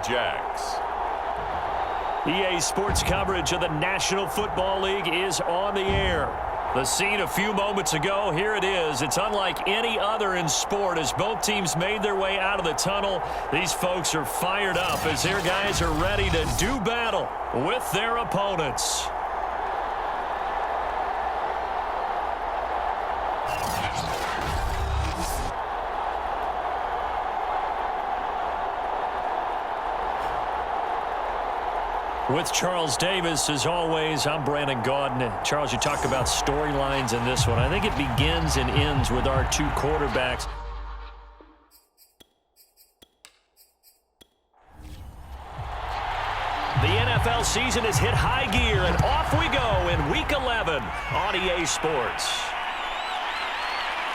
Lumberjacks. EA Sports coverage of the National Football League is on the air. The scene a few moments ago, here it is. It's unlike any other in sport as both teams made their way out of the tunnel. These folks are fired up as their guys are ready to do battle with their opponents. With Charles Davis, as always, I'm Brandon Gaudin. Charles, you talk about storylines in this one. I think it begins and ends with our two quarterbacks. The NFL season has hit high gear, and off we go in Week 11 on EA Sports.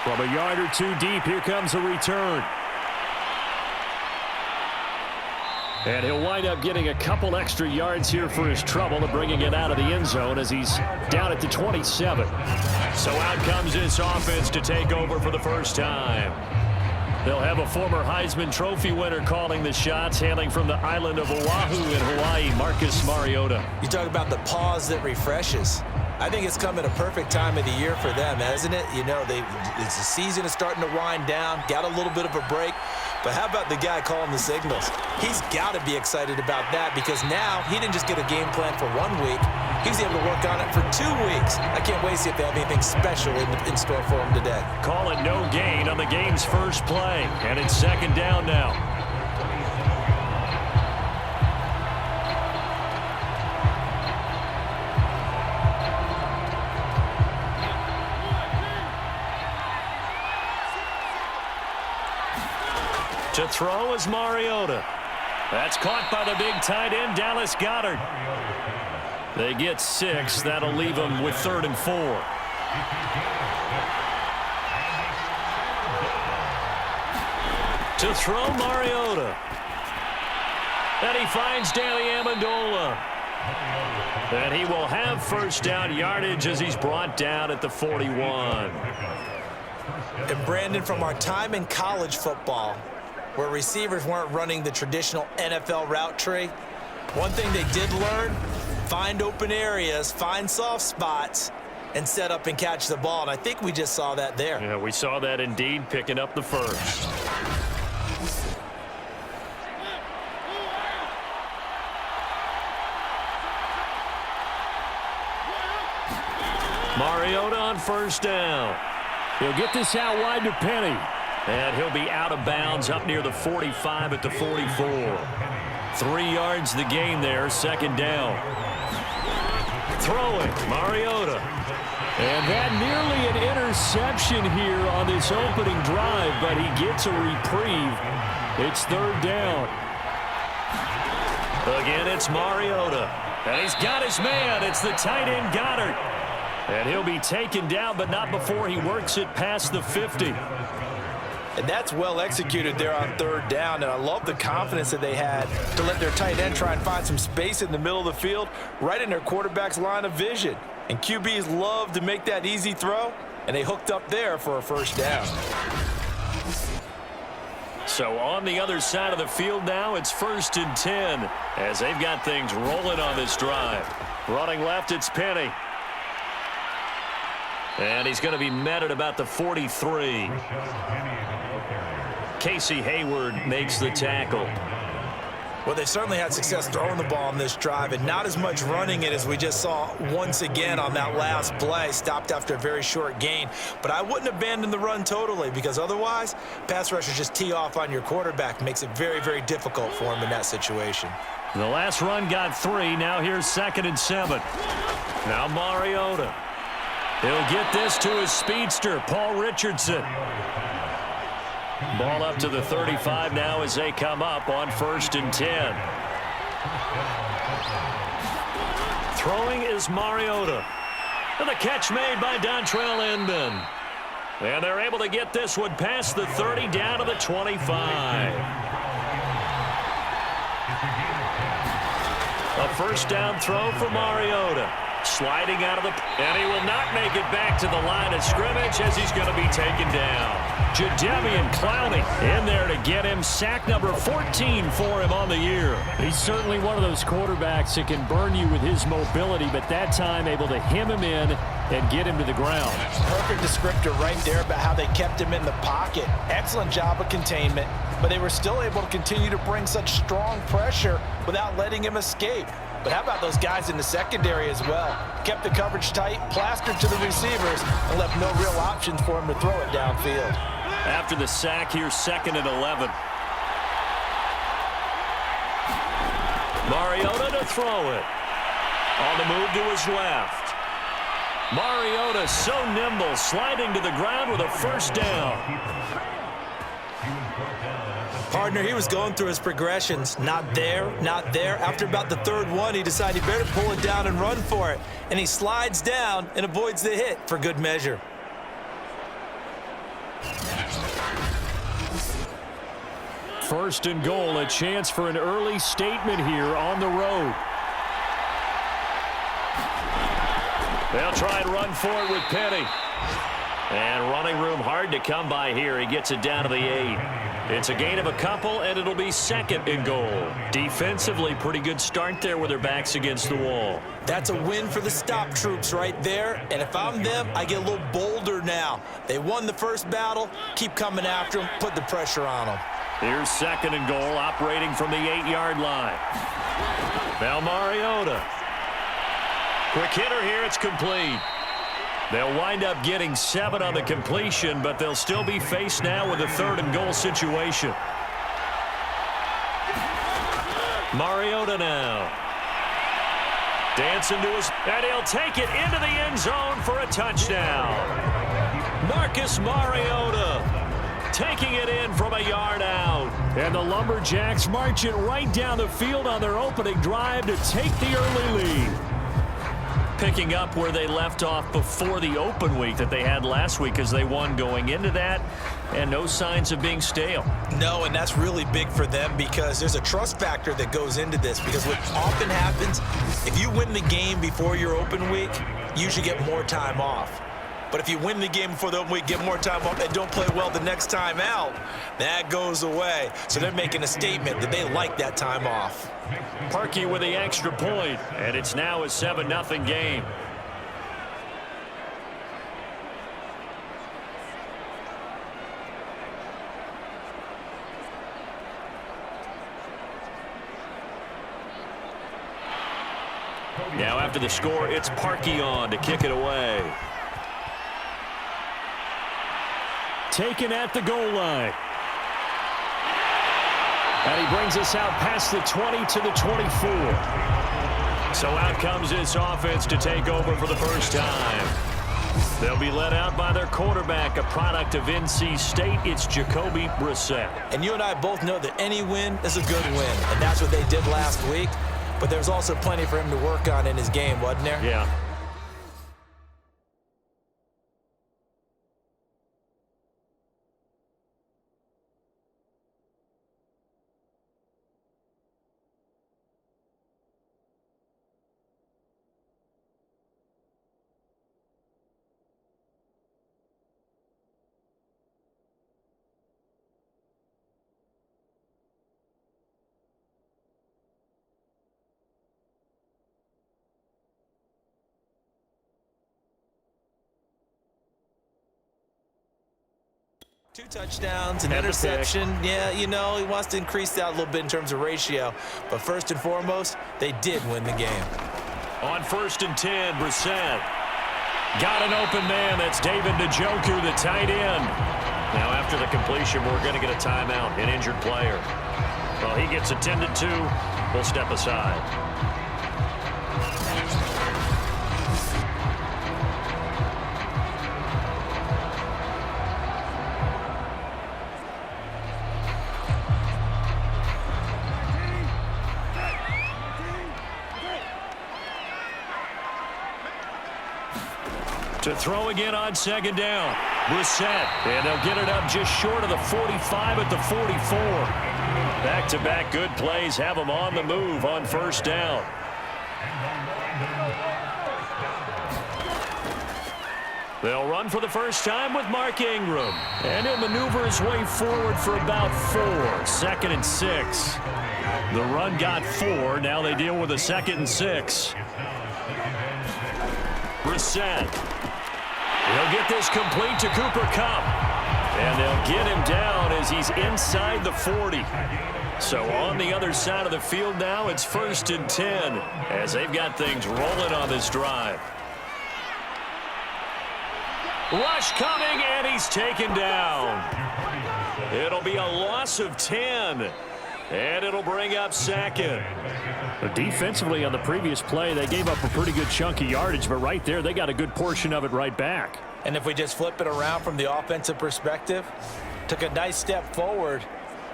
From a yard or two deep, here comes a return. And he'll wind up getting a couple extra yards here for his trouble and bringing it out of the end zone as he's down at the 27. So out comes this offense to take over for the first time. They'll have a former Heisman Trophy winner calling the shots, hailing from the island of Oahu in Hawaii, Marcus Mariota. You talk about the pause that refreshes. I think it's come at a perfect time of the year for them, hasn't it? You know, the season is starting to wind down, got a little bit of a break. But how about the guy calling the signals? He's got to be excited about that because now he didn't just get a game plan for 1 week. He was able to work on it for 2 weeks. I can't wait to see if they have anything special in store for him today. Call it no gain on the game's first play, and it's second down now. To throw is Mariota. That's caught by the big tight end, Dallas Goedert. They get 6. That'll leave them with 3rd and 4. To throw Mariota. And he finds Danny Amendola. And he will have first down yardage as he's brought down at the 41. And Brandon, from our time in college football, where receivers weren't running the traditional NFL route tree, one thing they did learn, find open areas, find soft spots, and set up and catch the ball. And I think we just saw that there. Yeah, we saw that indeed, picking up the first. Mariota on first down. He'll get this out wide to Penny. And he'll be out of bounds up near the 45 at the 44. 3 yards the gain there, second down. Throwing, Mariota. And that nearly an interception here on this opening drive, but he gets a reprieve. It's 3rd down. Again, it's Mariota. And he's got his man. It's the tight end, Goedert. And he'll be taken down, but not before he works it past the 50. And that's well executed there on 3rd down. And I love the confidence that they had to let their tight end try and find some space in the middle of the field, right in their quarterback's line of vision. And QBs love to make that easy throw, and they hooked up there for a first down. So on the other side of the field now, it's 1st and 10 as they've got things rolling on this drive. Running left, it's Penny. And he's going to be met at about the 43. Casey Hayward makes the tackle. Well, they certainly had success throwing the ball on this drive and not as much running it as we just saw once again on that last play. Stopped after a very short gain. But I wouldn't abandon the run totally because otherwise, pass rushers just tee off on your quarterback. Makes it very, very difficult for him in that situation. The last run got 3. Now here's 2nd and 7. Now Mariota. He'll get this to his speedster, Paul Richardson. Ball up to the 35 now as they come up on 1st and 10. Throwing is Mariota. And the catch made by Dontrell Inman. And they're able to get this one past the 30 down to the 25. A first down throw for Mariota. Sliding out of the... And he will not make it back to the line of scrimmage as he's going to be taken down. Jadeveon Clowney in there to get him. Sack number 14 for him on the year. He's certainly one of those quarterbacks that can burn you with his mobility, but that time able to hem him in and get him to the ground. Perfect descriptor right there about how they kept him in the pocket. Excellent job of containment, but they were still able to continue to bring such strong pressure without letting him escape. But how about those guys in the secondary as well? Kept the coverage tight, plastered to the receivers, and left no real options for him to throw it downfield. After the sack here, 2nd and 11. Mariota to throw it. On the move to his left. Mariota so nimble, sliding to the ground with a first down. Partner, he was going through his progressions. Not there, not there. After about the 3rd one, he decided he better pull it down and run for it. And he slides down and avoids the hit for good measure. First and goal, a chance for an early statement here on the road. They'll try and run for it with Penny. And running room hard to come by here. He gets it down to the 8. It's a gain of a couple, and it'll be 2nd and goal. Defensively, pretty good start there with their backs against the wall. That's a win for the stop troops right there. And if I'm them, I get a little bolder now. They won the first battle. Keep coming after them. Put the pressure on them. Here's 2nd and goal, operating from the 8-yard line. Now Mariota. Quick hitter here, it's complete. They'll wind up getting 7 on the completion, but they'll still be faced now with a 3rd and goal situation. Mariota now. Dancing to his... And he'll take it into the end zone for a touchdown. Marcus Mariota taking it in from a yard out. And the Lumberjacks marching right down the field on their opening drive to take the early lead. Picking up where they left off before the open week that they had last week as they won going into that, and no signs of being stale. No, and that's really big for them because there's a trust factor that goes into this, because what often happens, if you win the game before your open week, you usually get more time off. But if you win the game before the open week, get more time off, and don't play well the next time out, that goes away. So they're making a statement that they like that time off. Parkey with the extra point, and it's now a 7-0 game. Now after the score, it's Parkey on to kick it away. Taken at the goal line. And he brings us out past the 20 to the 24. So out comes this offense to take over for the first time. They'll be led out by their quarterback, a product of NC State. It's Jacoby Brissett. And you and I both know that any win is a good win, and that's what they did last week. But there's also plenty for him to work on in his game, wasn't there? Yeah. Two touchdowns, an interception. Yeah, you know, he wants to increase that a little bit in terms of ratio. But first and foremost, they did win the game. On 1st and 10, Brissett. Got an open man. That's David Njoku, the tight end. Now after the completion, we're going to get a timeout, an injured player. Well, he gets attended to. We'll step aside. To throw again on 2nd down. Brissett, and they'll get it up just short of the 45 at the 44. Back-to-back good plays have them on the move on 1st down. They'll run for the first time with Mark Ingram. And he'll maneuver his way forward for about 4. 2nd and 6. The run got 4. Now they deal with a 2nd and 6. Brissett. He'll get this complete to Cooper Kupp. And they'll get him down as he's inside the 40. So on the other side of the field now, it's 1st and 10 as they've got things rolling on this drive. Rush coming, and he's taken down. It'll be a loss of 10, and it'll bring up 2nd. Defensively on the previous play, they gave up a pretty good chunk of yardage, but right there, they got a good portion of it right back. And if we just flip it around from the offensive perspective, took a nice step forward,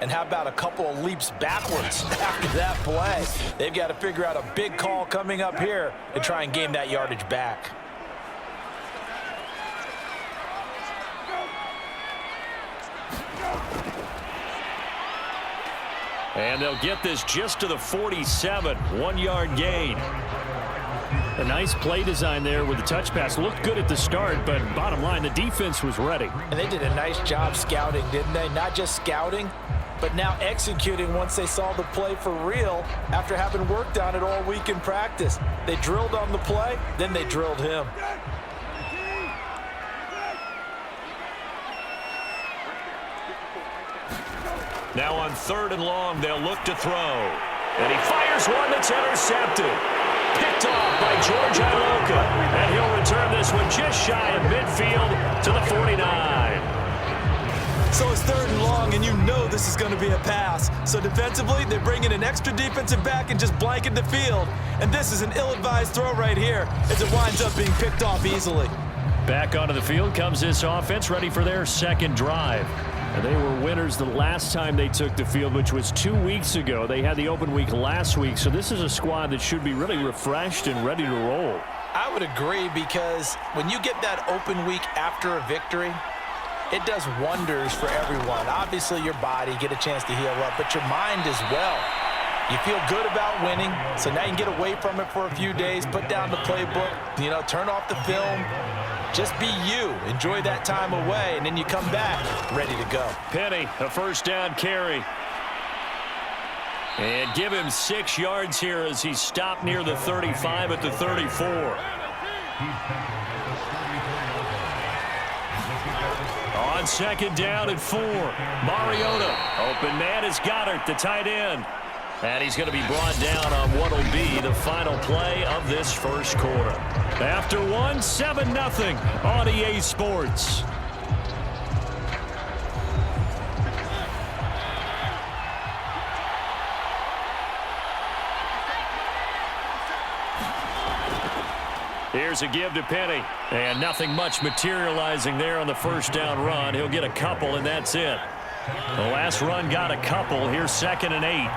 and how about a couple of leaps backwards after that play? They've got to figure out a big call coming up here to try and gain that yardage back. And they'll get this just to the 47, 1-yard gain. A nice play design there with the touch pass. Looked good at the start, but bottom line, the defense was ready. And they did a nice job scouting, didn't they? Not just scouting, but now executing once they saw the play for real after having worked on it all week in practice. They drilled on the play, then they drilled him. Now on 3rd and long, they'll look to throw. And he fires one that's intercepted. Picked off by George Iloka. And he'll return this one just shy of midfield to the 49. So it's 3rd and long, and you know this is going to be a pass. So defensively, they bring in an extra defensive back and just blanket the field. And this is an ill-advised throw right here as it winds up being picked off easily. Back onto the field comes this offense, ready for their 2nd drive. And they were winners the last time they took the field, which was 2 weeks ago. They had the open week last week, so this is a squad that should be really refreshed and ready to roll. I would agree, because when you get that open week after a victory, it does wonders for everyone. Obviously, your body, get a chance to heal up, but your mind as well. You feel good about winning, so now you can get away from it for a few days, put down the playbook, turn off the film. Just be you. Enjoy that time away, and then you come back ready to go. Penny, a 1st down carry. And give him 6 yards here as he stopped near the 35 at the 34. On 2nd down at 4. Mariota. Open man is Goddard, the tight end. And he's going to be brought down on what will be the final play of this 1st quarter. After 1, 7-0 on EA Sports. Here's a give to Penny. And nothing much materializing there on the 1st down run. He'll get a couple, and that's it. The last run got a couple. Here's 2nd and 8.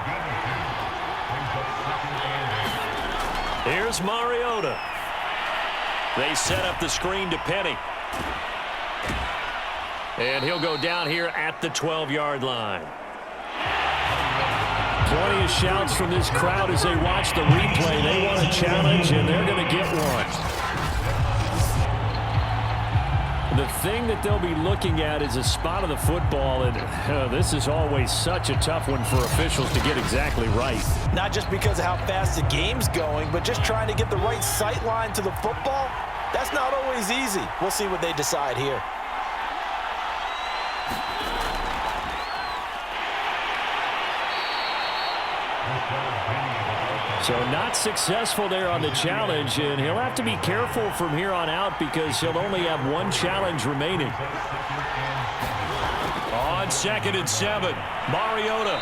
Here's Mariota. They set up the screen to Penny. And he'll go down here at the 12-yard line. Plenty of shouts from this crowd as they watch the replay. They want a challenge, and they're going to get one. The thing that they'll be looking at is a spot of the football, and this is always such a tough one for officials to get exactly right. Not just because of how fast the game's going, but just trying to get the right sight line to the football. That's not always easy. We'll see what they decide here. So not successful there on the challenge, and he'll have to be careful from here on out because he'll only have 1 challenge remaining. On 2nd and 7, Mariota.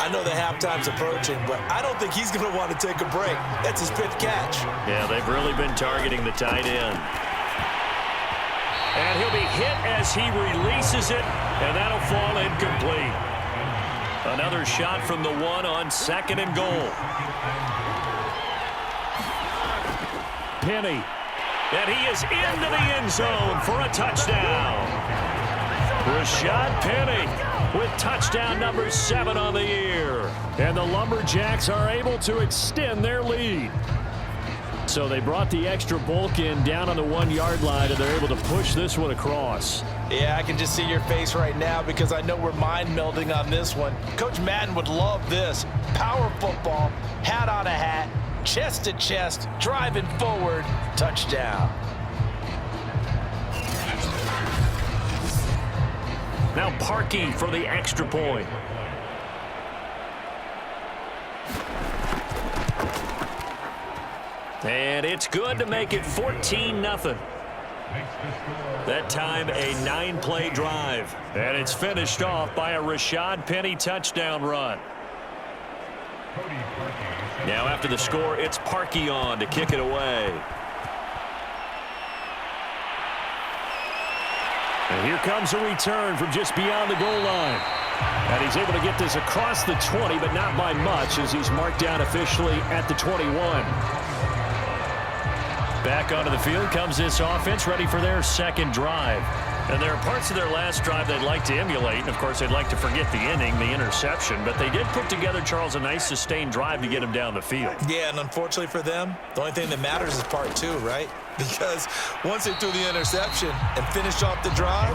I know the halftime's approaching, but I don't think he's going to want to take a break. That's his 5th catch. Yeah, they've really been targeting the tight end. And he'll be hit as he releases it, and that'll fall incomplete. Another shot from the 1 on 2nd and goal. Penny. And he is into the end zone for a touchdown. Rashad Penny with touchdown number 7 on the year. And the Lumberjacks are able to extend their lead. So they brought the extra bulk in down on the 1-yard line, and they're able to push this one across. Yeah, I can just see your face right now because I know we're mind melding on this one. Coach Madden would love this. Power football, hat on a hat, chest to chest, driving forward, touchdown. Now Parkey for the extra point. And it's good to make it 14-0. That time a 9-play drive. And it's finished off by a Rashad Penny touchdown run. Now after the score, it's Parkey on to kick it away. And here comes a return from just beyond the goal line. And he's able to get this across the 20, but not by much as he's marked down officially at the 21. Back onto the field comes this offense, ready for their second drive. And there are parts of their last drive they'd like to emulate. And, of course, they'd like to forget the inning, the interception. But they did put together, Charles, a nice sustained drive to get him down the field. Yeah, and unfortunately for them, the only thing that matters is part 2, right? Because once they threw the interception and finished off the drive,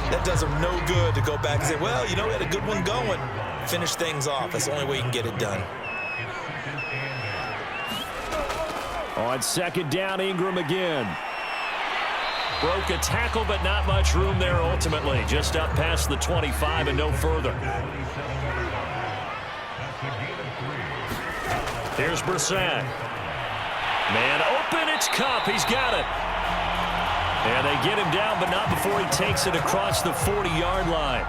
that does them no good to go back and say, well, you know, we had a good one going. Finish things off. That's the only way you can get it done. On second down, Ingram again. Broke a tackle, but not much room there ultimately. Just up past the 25 and no further. Here's Brissett. Man open, it's Cup. He's got it. And they get him down, but not before he takes it across the 40-yard line.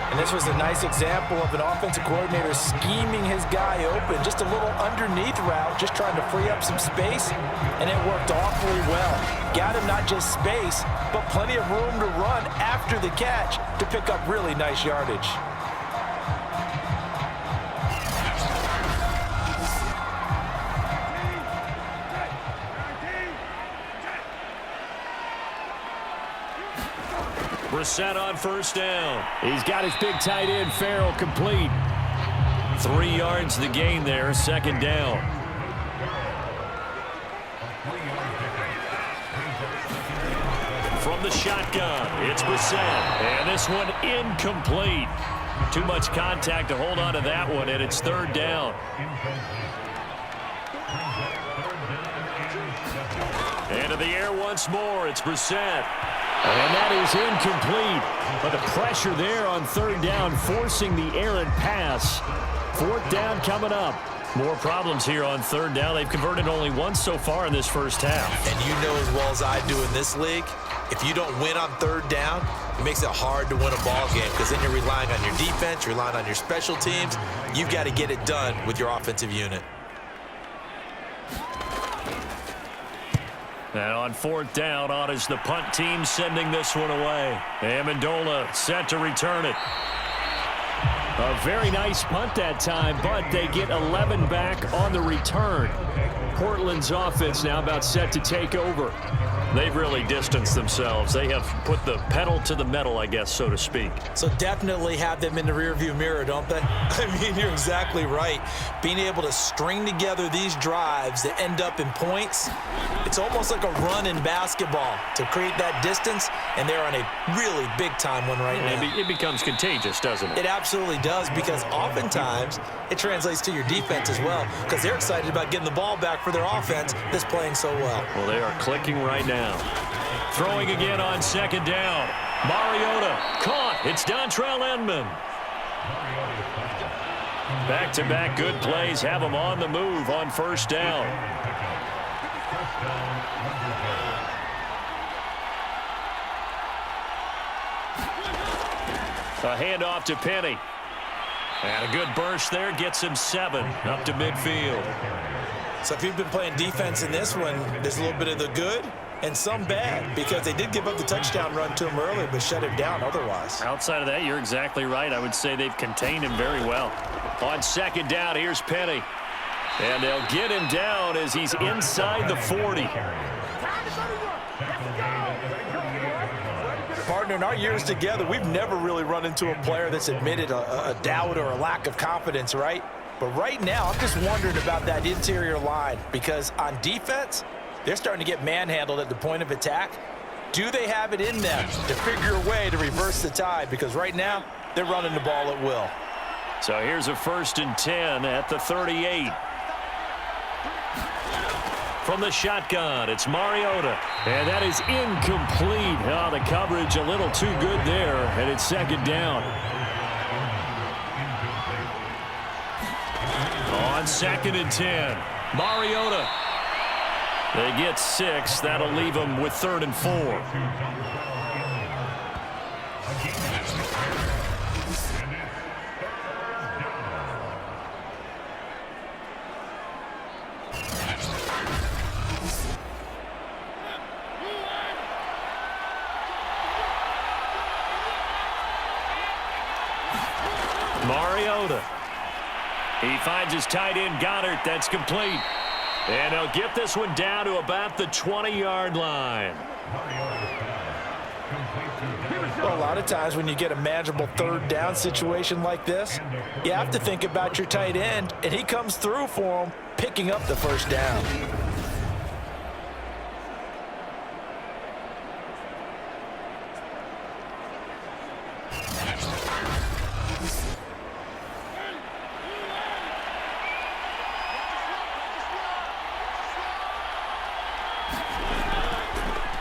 And this was a nice example of an offensive coordinator scheming his guy open. Just a little underneath route, just trying to free up some space, and it worked awfully well. Got him not just space, but plenty of room to run after the catch to pick up really nice yardage. Brissett on first down. He's got his big tight end, Farrell, complete. 3 yards the gain there, second down. From the shotgun, it's Brissett. And this one incomplete. Too much contact to hold on to that one, and it's third down. Into the air once more, it's Brissett. And that is incomplete. But the pressure there on third down, forcing the errant pass. Fourth down coming up. More problems here on third down. They've converted only once so far in this first half. And you know as well as I do in this league, if you don't win on third down, it makes it hard to win a ball game because then you're relying on your defense, you're relying on your special teams. You've got to get it done with your offensive unit. And on fourth down, on is the punt team sending this one away. Amendola set to return it. A very nice punt that time, but they get 11 back on the return. Portland's offense now about set to take over. They've really distanced themselves. They have put the pedal to the metal, I guess, so to speak. So definitely have them in the rearview mirror, don't they? I mean, you're exactly right. Being able to string together these drives that end up in points, it's almost like a run in basketball to create that distance, and they're on a really big-time one right now. It becomes contagious, doesn't it? It absolutely does, because oftentimes it translates to your defense as well, because they're excited about getting the ball back for their offense that's playing so well. Well, they are clicking right now. Throwing again on second down. Mariota caught. It's Dontrell Inman. Back-to-back good plays have them on the move on first down. A handoff to Penny. And a good burst there gets him 7 up to midfield. So if you've been playing defense in this one, there's a little bit of the good and some bad, because they did give up the touchdown run to him earlier but shut him down otherwise. Outside of that, you're exactly right. I would say they've contained him very well. On second down, here's Penny. And they'll get him down as he's inside the 40. Partner, in our years together, we've never really run into a player that's admitted a doubt or a lack of confidence, right? But right now, I'm just wondering about that interior line because on defense, they're starting to get manhandled at the point of attack. Do they have it in them to figure a way to reverse the tide? Because right now, they're running the ball at will. So here's a 1st and 10 at the 38. From the shotgun, it's Mariota. And that is incomplete. Oh, the coverage a little too good there, and it's 2nd down. On 2nd and 10, Mariota. They get 6. That'll leave them with 3rd and 4. Mariota. He finds his tight end, Goddard. That's complete. And he'll get this one down to about the 20-yard line. Well, a lot of times when you get a manageable 3rd down situation like this, you have to think about your tight end, and he comes through for him, picking up the 1st down.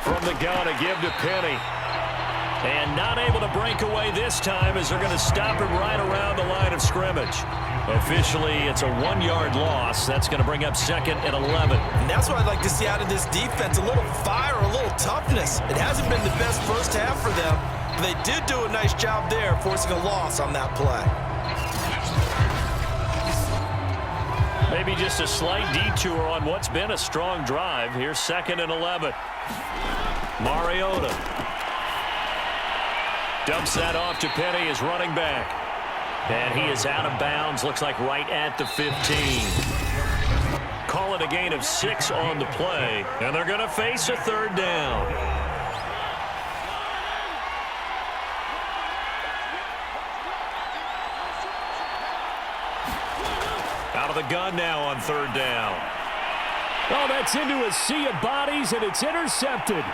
From the gun, a give to Penny. And not able to break away this time as they're going to stop him right around the line of scrimmage. Officially, it's a 1-yard loss. That's going to bring up 2nd and 11. And that's what I'd like to see out of this defense, a little fire, a little toughness. It hasn't been the best first half for them, but they did do a nice job there, forcing a loss on that play. Maybe just a slight detour on what's been a strong drive. Here's 2nd and 11. Mariota dumps that off to Penny as running back. And he is out of bounds, looks like right at the 15. Call it a gain of 6 on the play, and they're going to face a 3rd down. Out of the gun now on 3rd down. Oh, that's into a sea of bodies, and it's intercepted.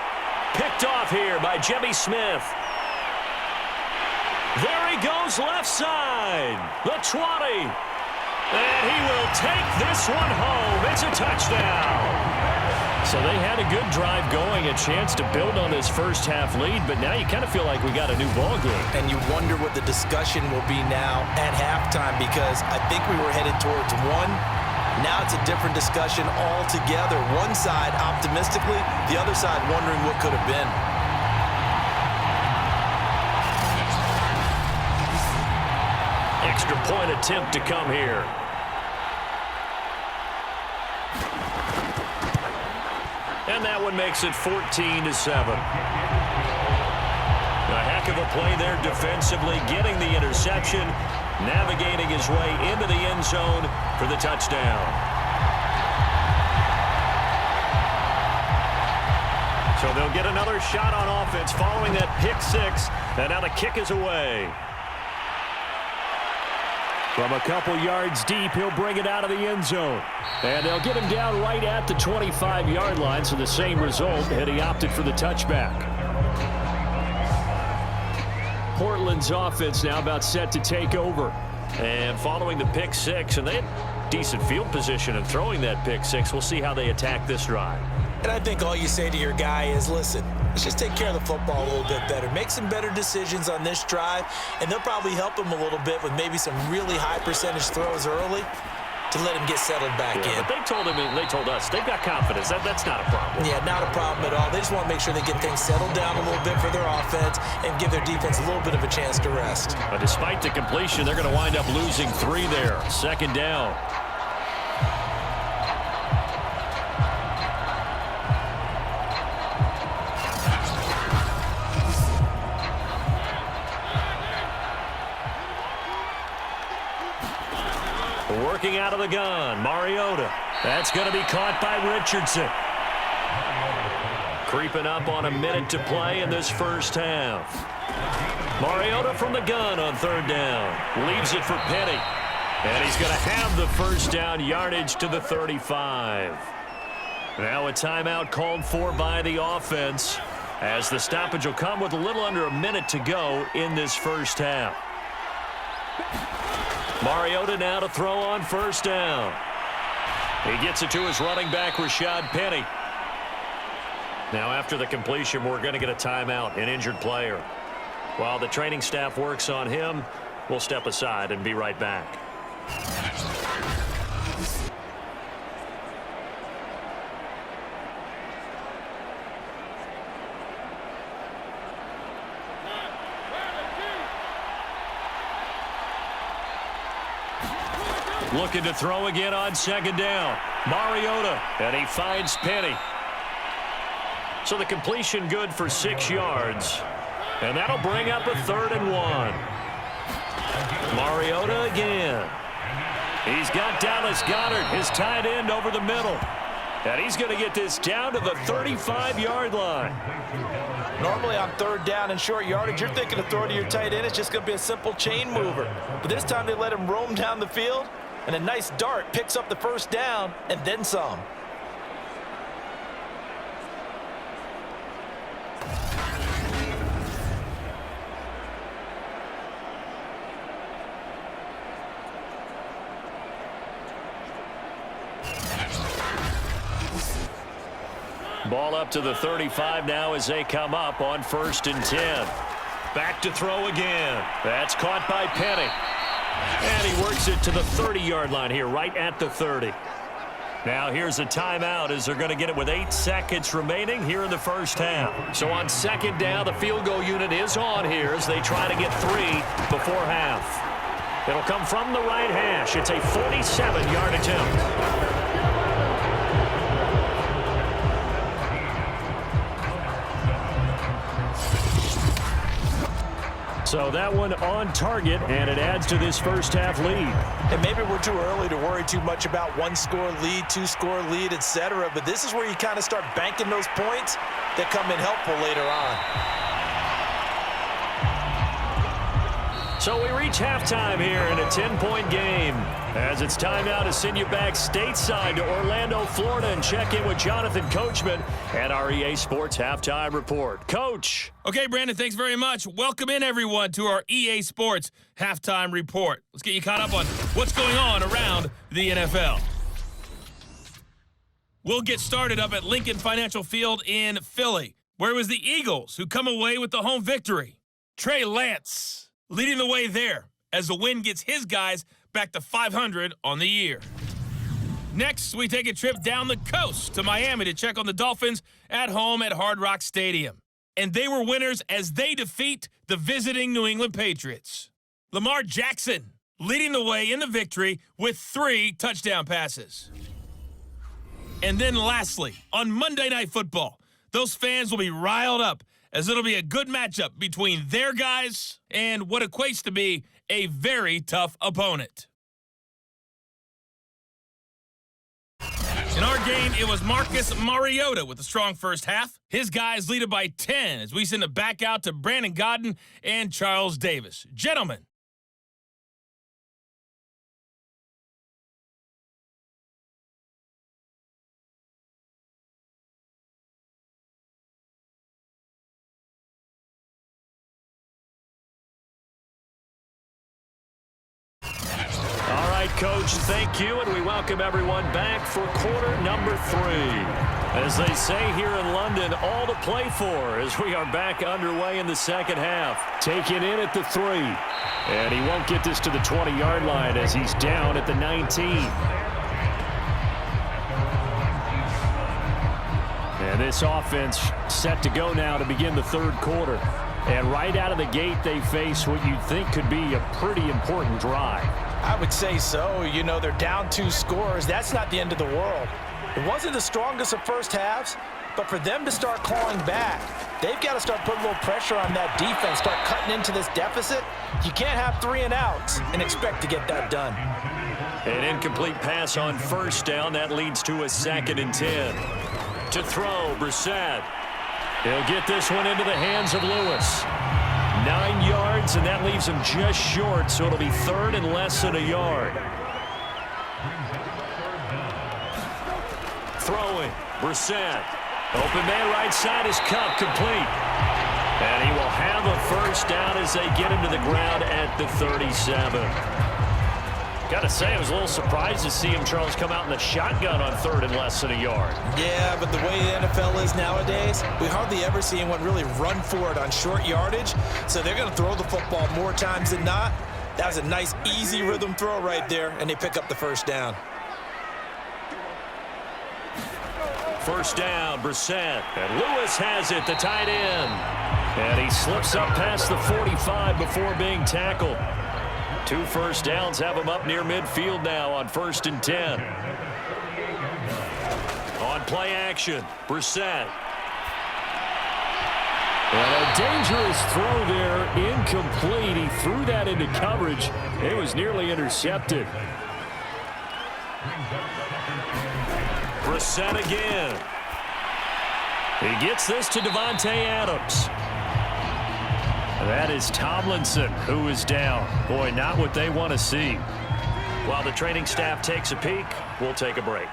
Picked off here by Jimmy Smith. There he goes left side. The 20. And he will take this one home. It's a touchdown. So they had a good drive going, a chance to build on this first half lead, but now you kind of feel like we got a new ball game. And you wonder what the discussion will be now at halftime because I think we were headed towards 1. Now it's a different discussion altogether. One side optimistically, the other side wondering what could have been. Extra point attempt to come here. And that one makes it 14-7. A heck of a play there defensively, getting the interception, navigating his way into the end zone for the touchdown. So they'll get another shot on offense following that pick 6, and now the kick is away. From a couple yards deep, he'll bring it out of the end zone. And they'll get him down right at the 25-yard line, so the same result, and he opted for the touchback. Portland's offense now about set to take over. And following the pick 6, and they had decent field position in throwing that pick 6. We'll see how they attack this drive. And I think all you say to your guy is, listen, let's just take care of the football a little bit better. Make some better decisions on this drive, and they'll probably help him a little bit with maybe some really high percentage throws early to let him get settled back in. But they told him, and they told us, they've got confidence. That's not a problem. Yeah, not a problem at all. They just want to make sure they get things settled down a little bit for their offense and give their defense a little bit of a chance to rest. But despite the completion, they're going to wind up losing 3 there. 2nd down. Working out of the gun, Mariota. That's going to be caught by Richardson. Creeping up on a minute to play in this first half. Mariota from the gun on 3rd down. Leaves it for Penny. And he's going to have the first down, yardage to the 35. Now a timeout called for by the offense, as the stoppage will come with a little under a minute to go in this first half. Mariota now to throw on first down. He gets it to his running back, Rashad Penny. Now after the completion, we're going to get a timeout, an injured player. While the training staff works on him, we'll step aside and be right back. Looking to throw again on second down. Mariota, and he finds Penny. So the completion good for 6 yards. And that'll bring up a 3rd and 1. Mariota again. He's got Dallas Goedert, his tight end, over the middle. And he's going to get this down to the 35-yard line. Normally on 3rd down and short yardage, you're thinking of throwing to your tight end. It's just going to be a simple chain mover. But this time they let him roam down the field, and a nice dart picks up the first down and then some. Ball up to the 35 now as they come up on 1st and 10. Back to throw again. That's caught by Penny. And he works it to the 30-yard line here, right at the 30. Now here's a timeout as they're going to get it with 8 seconds remaining here in the first half. So on second down, the field goal unit is on here as they try to get 3 before half. It'll come from the right hash. It's a 47-yard attempt. So that one on target, and it adds to this first half lead. And maybe we're too early to worry too much about 1-score lead, 2-score lead, etc. But this is where you kind of start banking those points that come in helpful later on. So we reach halftime here in a 10-point game, as it's time now to send you back stateside to Orlando, Florida, and check in with Jonathan Coachman and our EA Sports Halftime Report. Coach. Okay, Brandon, thanks very much. Welcome in, everyone, to our EA Sports Halftime Report. Let's get you caught up on what's going on around the NFL. We'll get started up at Lincoln Financial Field in Philly, where it was the Eagles who come away with the home victory. Trey Lance leading the way there as the win gets his guys back to 500 on the year. Next, we take a trip down the coast to Miami to check on the Dolphins at home at Hard Rock Stadium. And they were winners as they defeat the visiting New England Patriots. Lamar Jackson leading the way in the victory with 3 touchdown passes. And then lastly, on Monday Night Football, those fans will be riled up as it'll be a good matchup between their guys and what equates to be a very tough opponent. In our game, it was Marcus Mariota with a strong first half. His guys lead it by 10 as we send it back out to Brandon Godden and Charles Davis. Gentlemen. Coach, thank you, and we welcome everyone back for quarter number 3. As they say here in London, all to play for as we are back underway in the second half. Taken in at the 3, and he won't get this to the 20-yard line as he's down at the 19. And this offense set to go now to begin the third quarter. And right out of the gate, they face what you'd think could be a pretty important drive. I would say so. You know, they're down 2 scores. That's not the end of the world. It wasn't the strongest of first halves, but for them to start clawing back, they've got to start putting a little pressure on that defense, start cutting into this deficit. You can't have 3 and outs and expect to get that done. An incomplete pass on first down. That leads to a 2nd and 10. To throw, Brissett. He'll get this one into the hands of Lewis. 9 yards. yards, and that leaves him just short, so it'll be 3rd and less than a yard. Throwing, Brissett. Open man right side is Cup, complete. And he will have a first down as they get him to the ground at the 37. Got to say, I was a little surprised to see him, Charles, come out in the shotgun on 3rd and less than a yard. Yeah, but the way the NFL is nowadays, we hardly ever see anyone really run for it on short yardage. So they're going to throw the football more times than not. That was a nice, easy rhythm throw right there, and they pick up the first down. First down, Brissett. And Lewis has it, the tight end. And he slips up past the 45 before being tackled. 2 first downs have him up near midfield now on 1st and 10. On play action, Brissett. And a dangerous throw there, incomplete. He threw that into coverage. It was nearly intercepted. Brissett again. He gets this to Devontae Adams. That is Tomlinson, who is down. Boy, not what they want to see. While the training staff takes a peek, we'll take a break.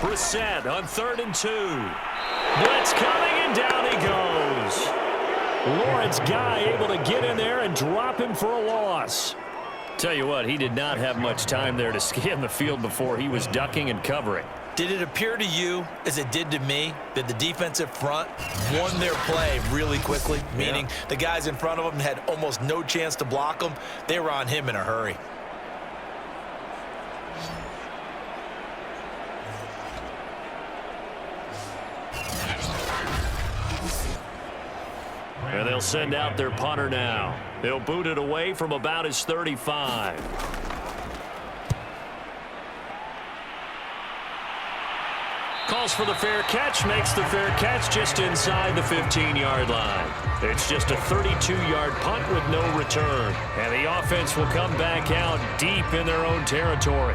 Brissett on 3rd and 2. Blitz coming, and down he goes. Lawrence Guy able to get in there and drop him for a loss. Tell you what, he did not have much time there to scan the field before he was ducking and covering. Did it appear to you, as it did to me, that the defensive front won their play really quickly? Meaning the guys in front of them had almost no chance to block them. They were on him in a hurry. And they'll send out their punter now. They'll boot it away from about his 35. Calls for the fair catch, makes the fair catch just inside the 15-yard line. It's just a 32-yard punt with no return. And the offense will come back out deep in their own territory.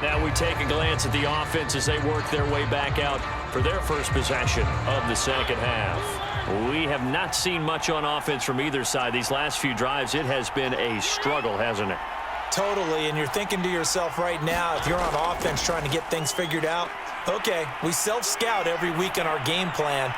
Now we take a glance at the offense as they work their way back out for their first possession of the second half. We have not seen much on offense from either side. These last few drives, it has been a struggle, hasn't it? Totally, and you're thinking to yourself right now, if you're on offense trying to get things figured out, okay, we self-scout every week on our game plan.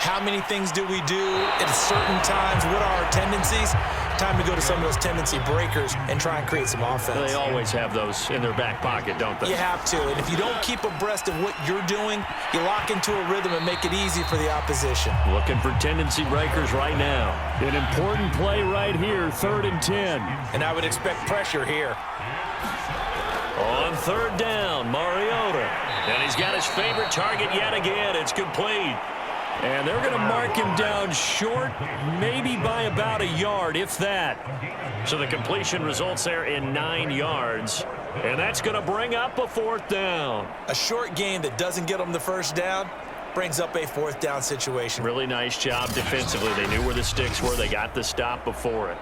How many things do we do at certain times? What are our tendencies? Time to go to some of those tendency breakers and try and create some offense. They always have those in their back pocket, don't they? You have to, and if you don't keep abreast of what you're doing, you lock into a rhythm and make it easy for the opposition. Looking for tendency breakers right now. An important play right here, 3rd and 10. And I would expect pressure here. On 3rd down, Mariota. And he's got his favorite target yet again. It's complete. And they're going to mark him down short, maybe by about a yard, if that. So the completion results there in 9 yards. And that's going to bring up a 4th down. A short game that doesn't get them the first down brings up a 4th down situation. Really nice job defensively. They knew where the sticks were. They got the stop before it.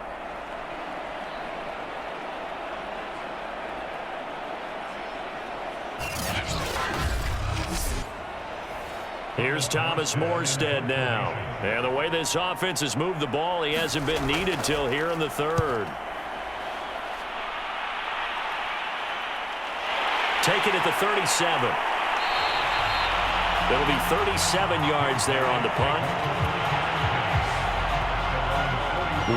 Here's Thomas Morstead now. And the way this offense has moved the ball, he hasn't been needed till here in the 3rd. Take it at the 37. It'll be 37 yards there on the punt.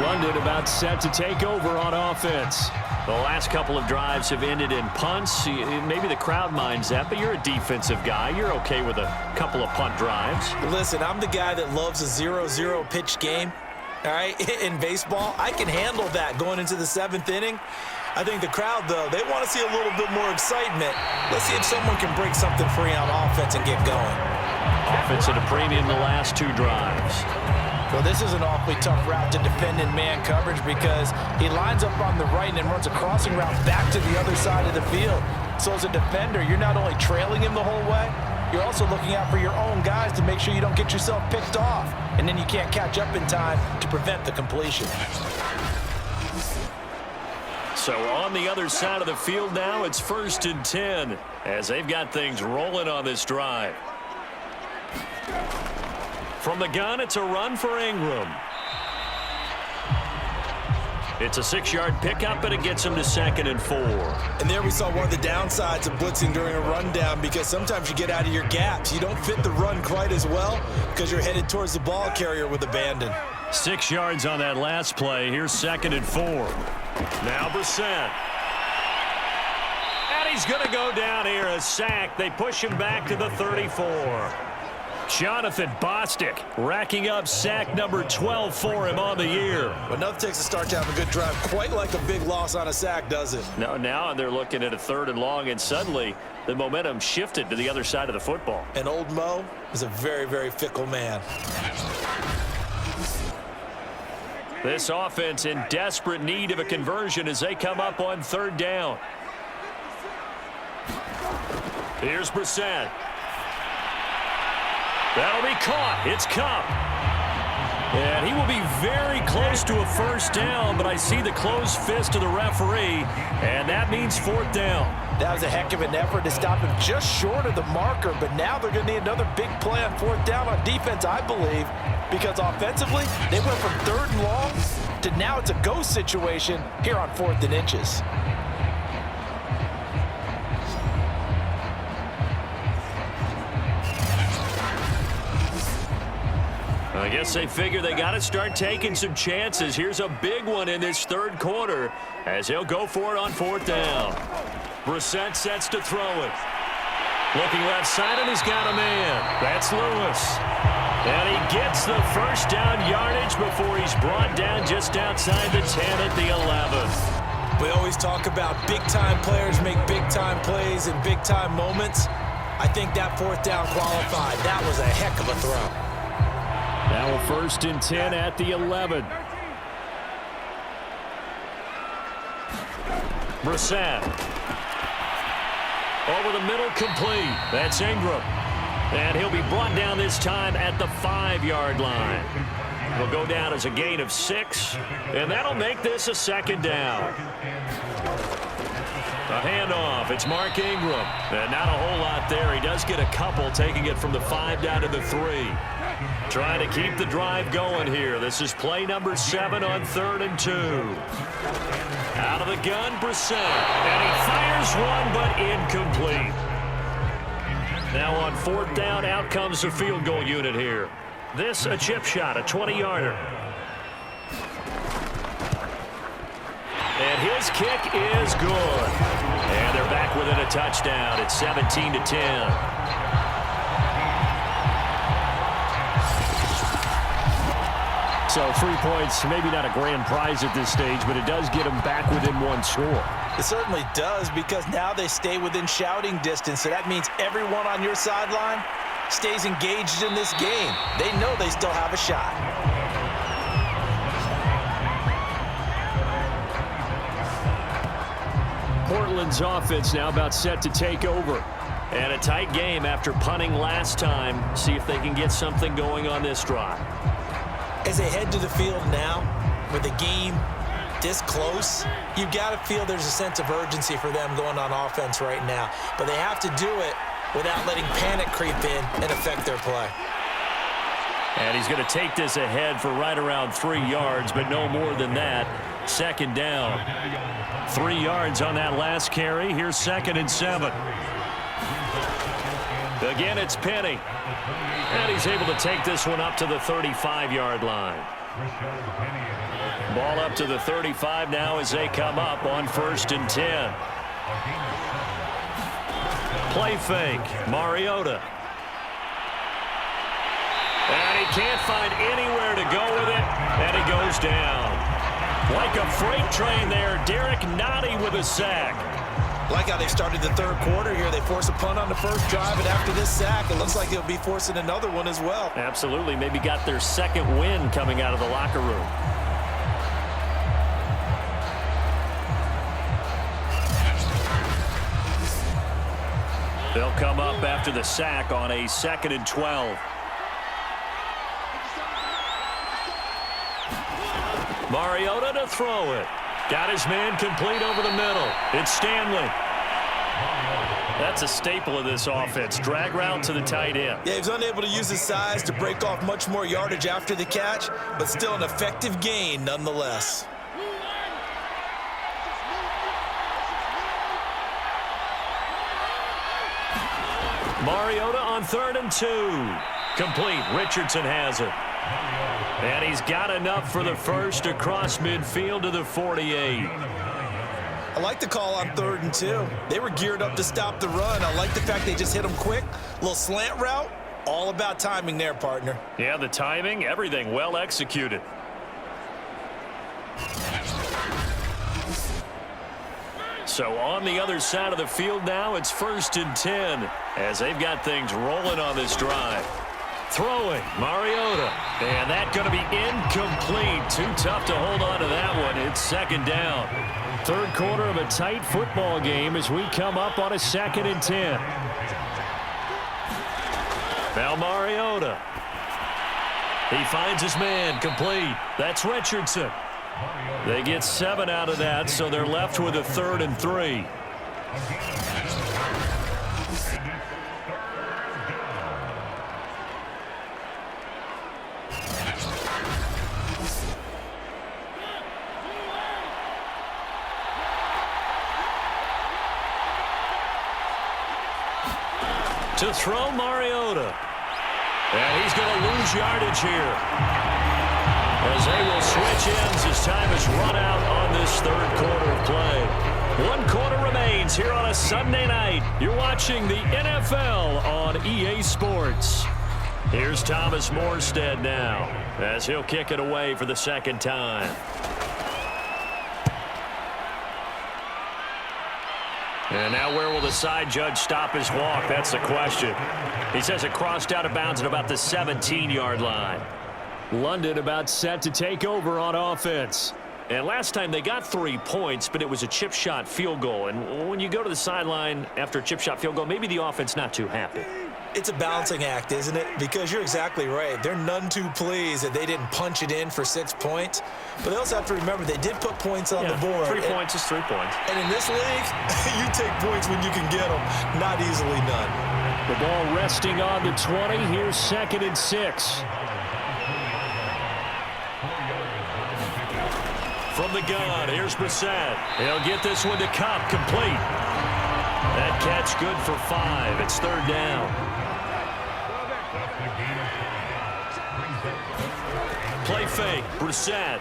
London about set to take over on offense. The last couple of drives have ended in punts. Maybe the crowd minds that, but you're a defensive guy. You're okay with a couple of punt drives. Listen, I'm the guy that loves a 0-0 pitch game. All right, in baseball, I can handle that going into the 7th inning. I think the crowd, though, they want to see a little bit more excitement. Let's see if someone can break something free on offense and get going. Offense at a premium the last 2 drives. Well, this is an awfully tough route to defend in man coverage because he lines up on the right and then runs a crossing route back to the other side of the field. So as a defender, you're not only trailing him the whole way, you're also looking out for your own guys to make sure you don't get yourself picked off. And then you can't catch up in time to prevent the completion. So on the other side of the field now, it's 1st and 10 as they've got things rolling on this drive. From the gun, it's a run for Ingram. It's a 6-yard pickup, and it gets him to 2nd and 4. And there we saw one of the downsides of blitzing during a rundown, because sometimes you get out of your gaps. You don't fit the run quite as well because you're headed towards the ball carrier with abandon. 6 yards on that last play. Here's 2nd and 4. Now Brissett. And he's going to go down here, a sack. They push him back to the 34. Jonathan Bostic racking up sack number 12 for him on the year. But nothing takes a start to have a good drive quite like a big loss on a sack, does it? No, now they're looking at a 3rd and long, and suddenly the momentum shifted to the other side of the football. And old Mo is a very, very fickle man. This offense in desperate need of a conversion as they come up on 3rd down. Here's Brissett. That'll be caught. It's Cup. And he will be very close to a 1st down, but I see the closed fist of the referee, and that means 4th down. That was a heck of an effort to stop him just short of the marker, but now they're going to need another big play on 4th down on defense, I believe, because offensively, they went from 3rd and long to now it's a go situation here on 4th and inches. I guess they figure they got to start taking some chances. Here's a big one in this 3rd quarter as he'll go for it on 4th down. Brissett sets to throw it. Looking left side, and he's got a man. That's Lewis. And he gets the 1st down yardage before he's brought down just outside the 10 at the 11. We always talk about big-time players make big-time plays in big-time moments. I think that 4th down qualified. That was a heck of a throw. Now a 1st and 10 at the 11. Brissett. Over the middle, complete. That's Ingram. And he'll be brought down this time at the 5-yard line. He'll go down as a gain of 6, and that'll make this a 2nd down. A handoff. It's Mark Ingram. And not a whole lot there. He does get a couple, taking it from the 5 down to the 3. Trying to keep the drive going here. This is play number 7 on 3rd and 2. Out of the gun, Brissett. And he fires one, but incomplete. Now on 4th down, out comes the field goal unit here. This a chip shot, a 20-yarder. And his kick is good. And they're back within a touchdown. It's 17-10. So 3 points, maybe not a grand prize at this stage, but it does get them back within 1 score. It certainly does, because now they stay within shouting distance, so that means everyone on your sideline stays engaged in this game. They know they still have a shot. Portland's offense now about set to take over. And a tight game after punting last time. See if they can get something going on this drive. As they head to the field now, with the game this close, you've got to feel there's a sense of urgency for them going on offense right now. But they have to do it without letting panic creep in and affect their play. And he's going to take this ahead for right around 3 yards, but no more than that. 2nd down. 3 yards on that last carry. Here's 2nd and 7. Again, it's Penny. And he's able to take this one up to the 35-yard line. Ball up to the 35 now as they come up on 1st and 10. Play fake. Mariota. And he can't find anywhere to go with it. And he goes down. Like a freight train there, Derek Nottie with a sack. Like how they started the 3rd quarter here. They force a punt on the 1st drive, and after this sack, it looks like they'll be forcing another one as well. Absolutely. Maybe got their 2nd win coming out of the locker room. They'll come up after the sack on a 2nd and 12. Mariota to throw it. Got his man complete over the middle. It's Stanley. That's a staple of this offense. Drag route to the tight end. Yeah, he was unable to use his size to break off much more yardage after the catch, but still an effective gain nonetheless. Mariota on 3rd and 2. Complete. Richardson has it. And he's got enough for the first across midfield to the 48. I like the call on 3rd and 2. They were geared up to stop the run. I like the fact they just hit them quick. A little slant route. All about timing there, partner. Yeah, the timing, everything well executed. So on the other side of the field now, it's 1st and 10 as they've got things rolling on this drive. Throwing, Mariota. And that going to be incomplete. Too tough to hold on to that one. It's 2nd down. 3rd quarter of a tight football game as we come up on a 2nd and 10. Now Mariota. He finds his man, complete. That's Richardson. They get 7 out of that, so they're left with a 3rd and 3. To throw, Mariota. And he's going to lose yardage here, as they will switch ends as time has run out on this 3rd quarter of play. 1 quarter remains here on a Sunday night. You're watching the NFL on EA Sports. Here's Thomas Morstead now, as he'll kick it away for the 2nd time. And now where will the side judge stop his walk? That's the question. He says it crossed out of bounds at about the 17-yard line. London about set to take over on offense. And last time they got 3 points, but it was a chip shot field goal. And when you go to the sideline after a chip shot field goal, maybe the offense not too happy. It's a balancing act, isn't it? Because you're exactly right. They're none too pleased that they didn't punch it in for 6 points. But they also have to remember they did put points on the board. 3 points is 3 points. And in this league, you take points when you can get them. Not easily done. The ball resting on the 20. Here's 2nd and 6. From the gun, here's Brissett. He'll get this one to Cup, complete. That catch good for 5. It's 3rd down. Play fake, Brissett.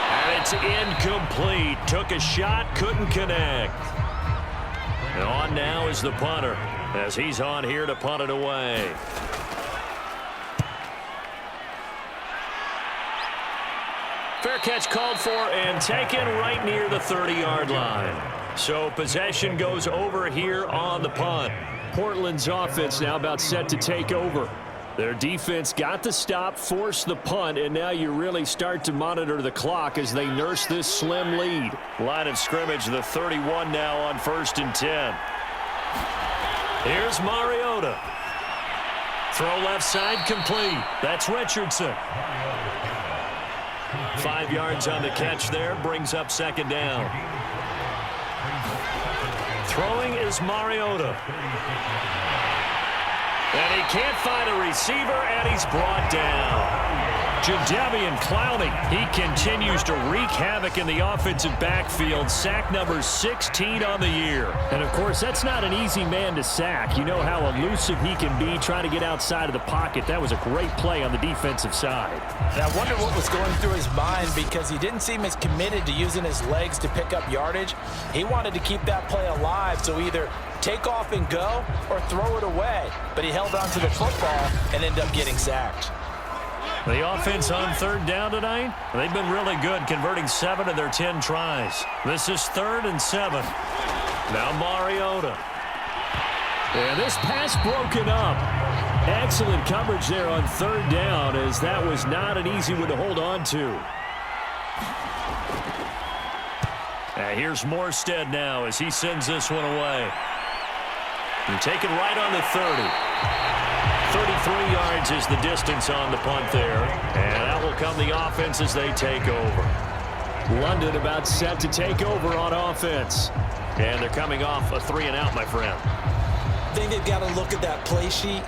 And it's incomplete. Took a shot, couldn't connect. And on now is the punter, as he's on here to punt it away. Fair catch called for and taken right near the 30-yard line. So possession goes over here on the punt. Portland's offense now about set to take over. Their defense got the stop, forced the punt, and now you really start to monitor the clock as they nurse this slim lead. Line of scrimmage, the 31 now on 1st and 10. Here's Mariota. Throw left side, complete. That's Richardson. 5 yards on the catch there, brings up 2nd down. Throwing is Mariota. And he can't find a receiver, and he's brought down. Jadeveon Clowney, he continues to wreak havoc in the offensive backfield. Sack number 16 on the year. And, of course, that's not an easy man to sack. You know how elusive he can be trying to get outside of the pocket. That was a great play on the defensive side. And I wonder what was going through his mind, because he didn't seem as committed to using his legs to pick up yardage. He wanted to keep that play alive, so either take off and go or throw it away. But he held on to the football and ended up getting sacked. The offense on 3rd down tonight, they've been really good, converting 7 of their 10 tries. This is 3rd and 7. Now Mariota. And this pass broken up. Excellent coverage there on 3rd down, as that was not an easy one to hold on to. And here's Morstead now as he sends this one away. And taken right on the 30. 33 yards is the distance on the punt there. And that will come the offense as they take over. London about set to take over on offense. And they're coming off a 3-and-out, my friend. I think they've got to look at that play sheet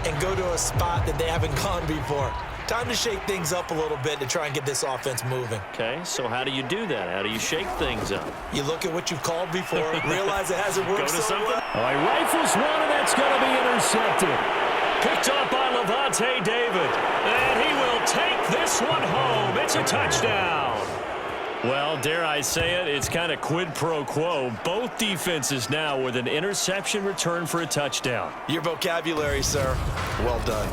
and go to a spot that they haven't gone before. Time to shake things up a little bit to try and get this offense moving. Okay, so how do you do that? How do you shake things up? You look at what you've called before, realize it hasn't worked so well. All right, rifles one, and that's going to be intercepted. Picked up by Levante David, and he will take this one home. It's a touchdown. Well, dare I say it, it's kind of quid pro quo. Both defenses now with an interception return for a touchdown. Your vocabulary, sir. Well done.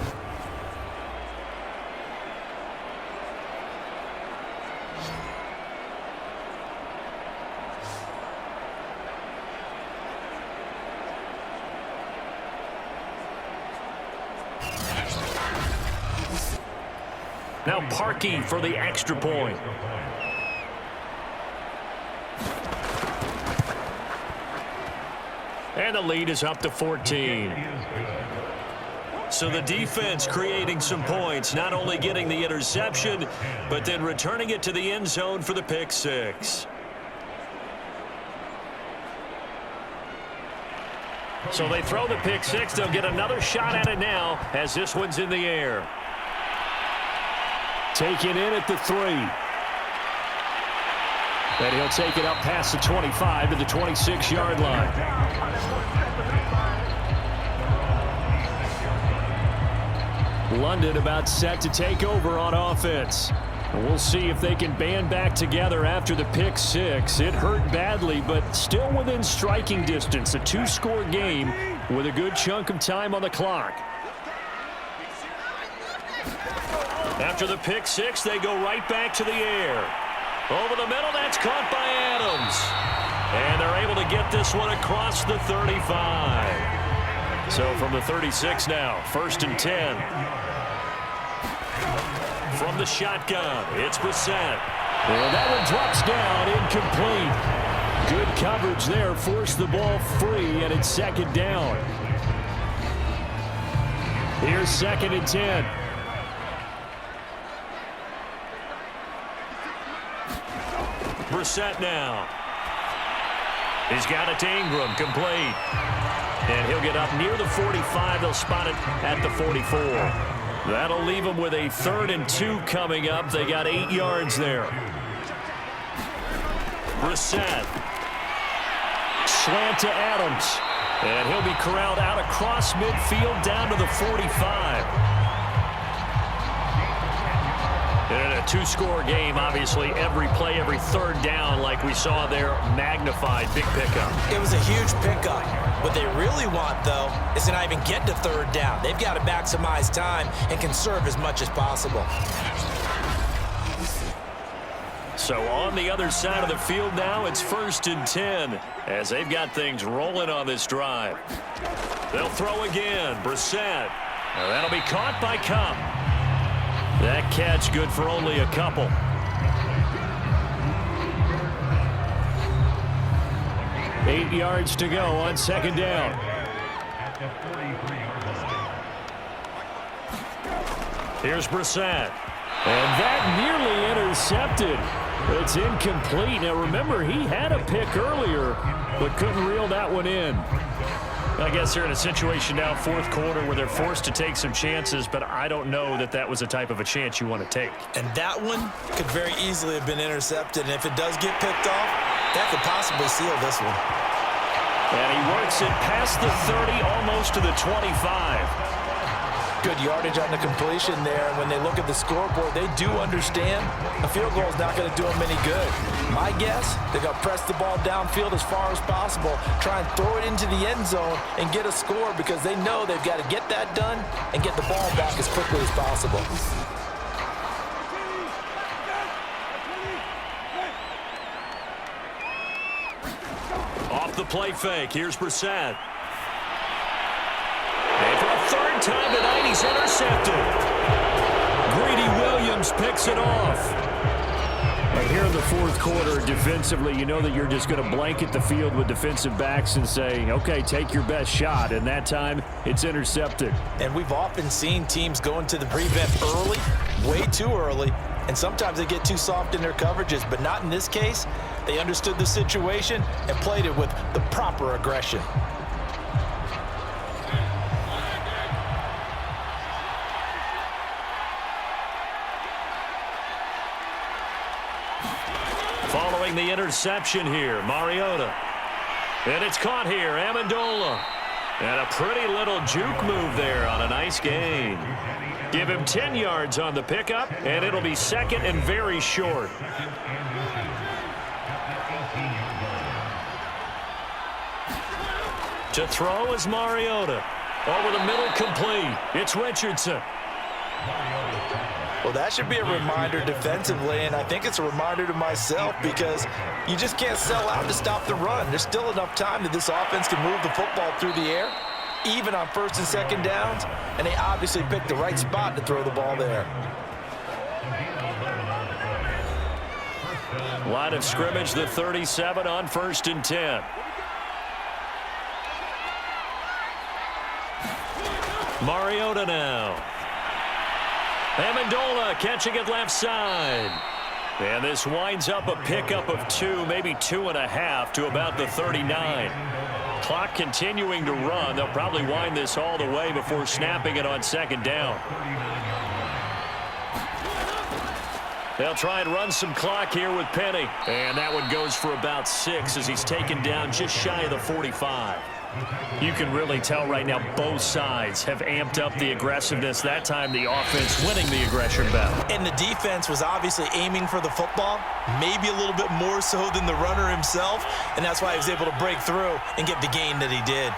Now Parkey for the extra point. And the lead is up to 14. So the defense creating some points, not only getting the interception, but then returning it to the end zone for the pick six. So they throw the pick six. They'll get another shot at it now as this one's in the air. Taken in at the 3. And he'll take it up past the 25 to the 26-yard line. London about set to take over on offense. We'll see if they can band back together after the pick six. It hurt badly, but still within striking distance. A 2-score game with a good chunk of time on the clock. After the pick six, they go right back to the air. Over the middle, that's caught by Adams. And they're able to get this one across the 35. So from the 36 now, 1st and 10. From the shotgun, it's Brissett. And that one drops down, incomplete. Good coverage there, forced the ball free, and it's 2nd down. Here's 2nd and 10. Brissett now. He's got it to Ingram, complete. And he'll get up near the 45. They'll spot it at the 44. That'll leave them with a 3rd and 2 coming up. They got 8 yards there. Brissett. Slant to Adams. And he'll be corralled out across midfield down to the 45. In a 2-score game, obviously, every play, every 3rd down, like we saw there, magnified. Big pickup. It was a huge pickup. What they really want, though, is to not even get to 3rd down. They've got to maximize time and conserve as much as possible. So on the other side of the field now, it's 1st and 10 as they've got things rolling on this drive. They'll throw again. Brissett. Now that'll be caught by Cup. That catch good for only a couple. Eight yards to go on 2nd down. Here's Brissett. And that nearly intercepted. It's incomplete. Now remember, he had a pick earlier, but couldn't reel that one in. I guess they're in a situation now, 4th quarter, where they're forced to take some chances, but I don't know that that was the type of a chance you want to take. And that one could very easily have been intercepted, and if it does get picked off, that could possibly seal this one. And he works it past the 30, almost to the 25. Good yardage on the completion there. And when they look at the scoreboard, they do understand a field goal is not going to do them any good. My guess, they're going to press the ball downfield as far as possible, try and throw it into the end zone and get a score because they know they've got to get that done and get the ball back as quickly as possible. Off the play fake, here's Brissett. And for a 3rd time tonight, he's intercepted. Greedy Williams picks it off. Right here in the 4th quarter, defensively, you know that you're just going to blanket the field with defensive backs and say, okay, take your best shot. And that time, it's intercepted. And we've often seen teams go into the prevent early, way too early, and sometimes they get too soft in their coverages, but not in this case. They understood the situation and played it with the proper aggression. Following the interception here, Mariota. And it's caught here, Amendola. And a pretty little juke move there on a nice gain. Give him 10 yards on the pickup, and it'll be second and very short. To throw is Mariota. Over the middle, complete. It's Richardson. Well, that should be a reminder defensively, and I think it's a reminder to myself because you just can't sell out to stop the run. There's still enough time that this offense can move the football through the air, even on first and second downs, and they obviously picked the right spot to throw the ball there. Line of scrimmage, the 37 on 1st and 10. Mariota now. Amendola catching it left side. And this winds up a pickup of 2, maybe 2.5 to about the 39. Clock continuing to run. They'll probably wind this all the way before snapping it on second down. They'll try and run some clock here with Penny. And that one goes for about 6 as he's taken down just shy of the 45. You can really tell right now both sides have amped up the aggressiveness. That time the offense winning the aggression battle. And the defense was obviously aiming for the football, maybe a little bit more so than the runner himself, and that's why he was able to break through and get the gain that he did.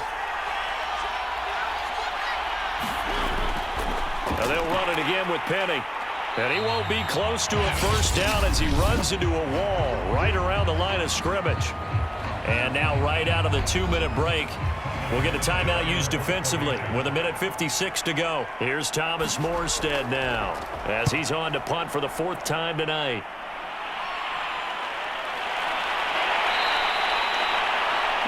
Now they'll run it again with Penny. And he won't be close to a first down as he runs into a wall right around the line of scrimmage. And now right out of the 2-minute break, we'll get a timeout used defensively with 1:56 to go. Here's Thomas Morstead now as he's on to punt for the 4th time tonight.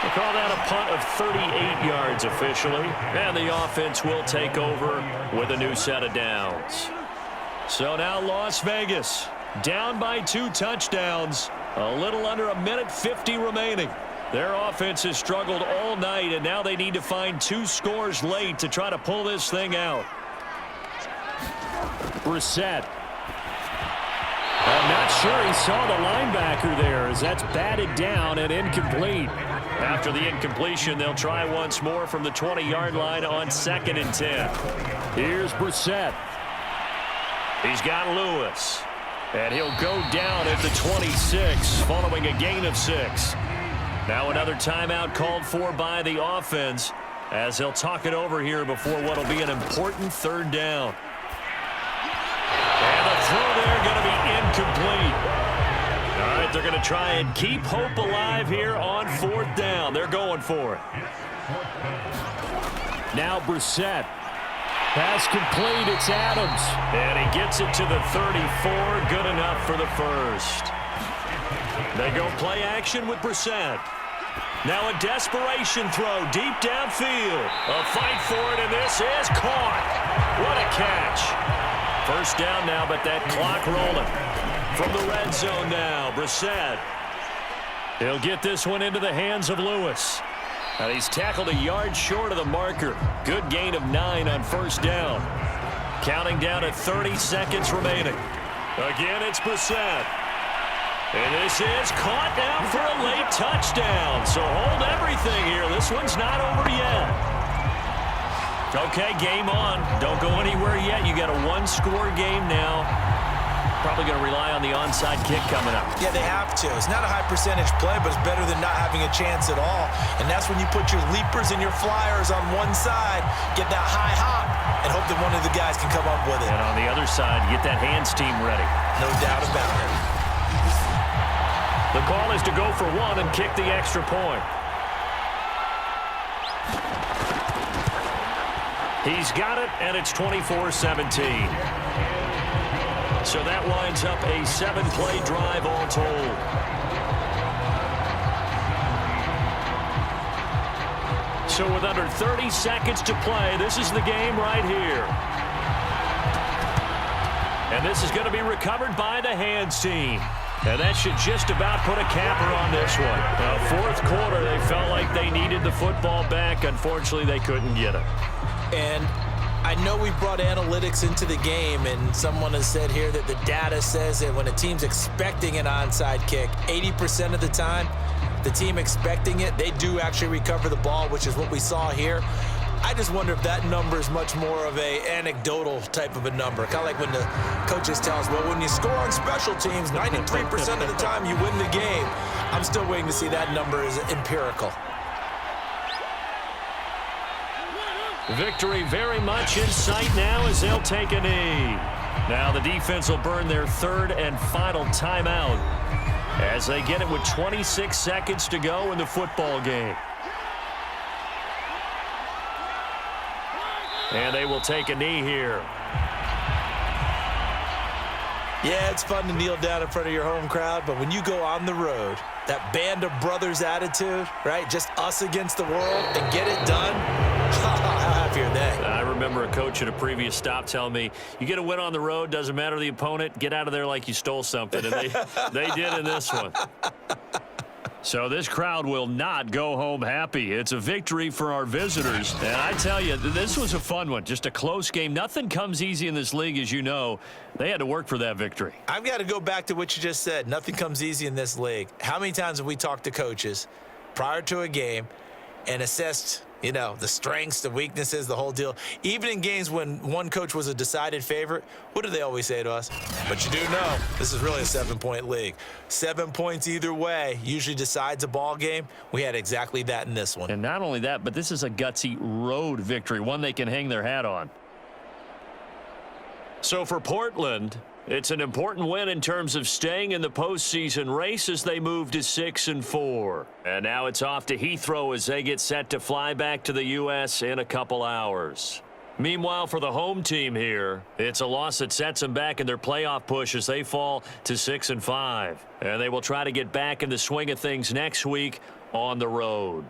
We'll call that a punt of 38 yards officially. And the offense will take over with a new set of downs. So now Las Vegas down by 2 touchdowns. A little under 1:50 remaining. Their offense has struggled all night, and now they need to find 2 scores late to try to pull this thing out. Brissett. I'm not sure he saw the linebacker there as that's batted down and incomplete. After the incompletion, they'll try once more from the 20-yard line on 2nd and 10. Here's Brissett. He's got Lewis. And he'll go down at the 26 following a gain of 6. Now another timeout called for by the offense as they'll talk it over here before what will be an important 3rd down. And the throw there going to be incomplete. All right, they're going to try and keep hope alive here on 4th down. They're going for it. Now Brissett. Pass complete, it's Adams. And he gets it to the 34, good enough for the 1st. They go play action with Brissett. Now a desperation throw deep downfield. A fight for it, and this is caught. What a catch. 1st down now, but that clock rolling. From the red zone now, Brissett. He'll get this one into the hands of Lewis. And he's tackled a yard short of the marker. Good gain of 9 on 1st down. Counting down at 30 seconds remaining. Again, it's Brissett. And this is caught now for a late touchdown. So hold everything here. This one's not over yet. Okay, game on. Don't go anywhere yet. You got a 1-score game now. Probably going to rely on the onside kick coming up. Yeah, they have to. It's not a high percentage play, but it's better than not having a chance at all. And that's when you put your leapers and your flyers on one side, get that high hop, and hope that one of the guys can come up with it. And on the other side, get that hands team ready. No doubt about it. The call is to go for 1 and kick the extra point. He's got it, and it's 24-17. So that winds up a 7-play drive all told. So with under 30 seconds to play, this is the game right here. And And this is going to be recovered by the hands team. And that should just about put a capper on this one. Now, fourth quarter, they felt like they needed the football back. Unfortunately, they couldn't get it. And I know we brought analytics into the game, and someone has said here that the data says that when a team's expecting an onside kick, 80% of the time, the team expecting it, they do actually recover the ball, which is what we saw here. I just wonder if that number is much more of a anecdotal type of a number. Kind of like when the coaches tell us, well, when you score on special teams, 93% of the time you win the game. I'm still waiting to see that number is empirical. Victory very much in sight now as they'll take a knee. Now the defense will burn their third and final timeout as they get it with 26 seconds to go in the football game. And they will take a knee here. Yeah, it's fun to kneel down in front of your home crowd, but when you go on the road, that band of brothers attitude, right? Just us against the world and get it done. How happy are they? I remember a coach at a previous stop telling me, you get a win on the road, doesn't matter the opponent, get out of there like you stole something. And they did in this one. So this crowd will not go home happy. It's a victory for our visitors. And I tell you, this was a fun one. Just a close game. Nothing comes easy in this league, as you know. They had to work for that victory. I've got to go back to what you just said. Nothing comes easy in this league. How many times have we talked to coaches prior to a game and assessed, you know, the strengths, the weaknesses, the whole deal? Even in games when one coach was a decided favorite, what do they always say to us? But you do know this is really a 7-point league. 7 points either way usually decides a ball game. We had exactly that in this one. And not only that, but this is a gutsy road victory, one they can hang their hat on. So for Portland, it's an important win in terms of staying in the postseason race as they move to 6-4. And now it's off to Heathrow as they get set to fly back to the U.S. in a couple hours. Meanwhile, for the home team here, it's a loss that sets them back in their playoff push as they fall to 6-5. And they will try to get back in the swing of things next week on the road.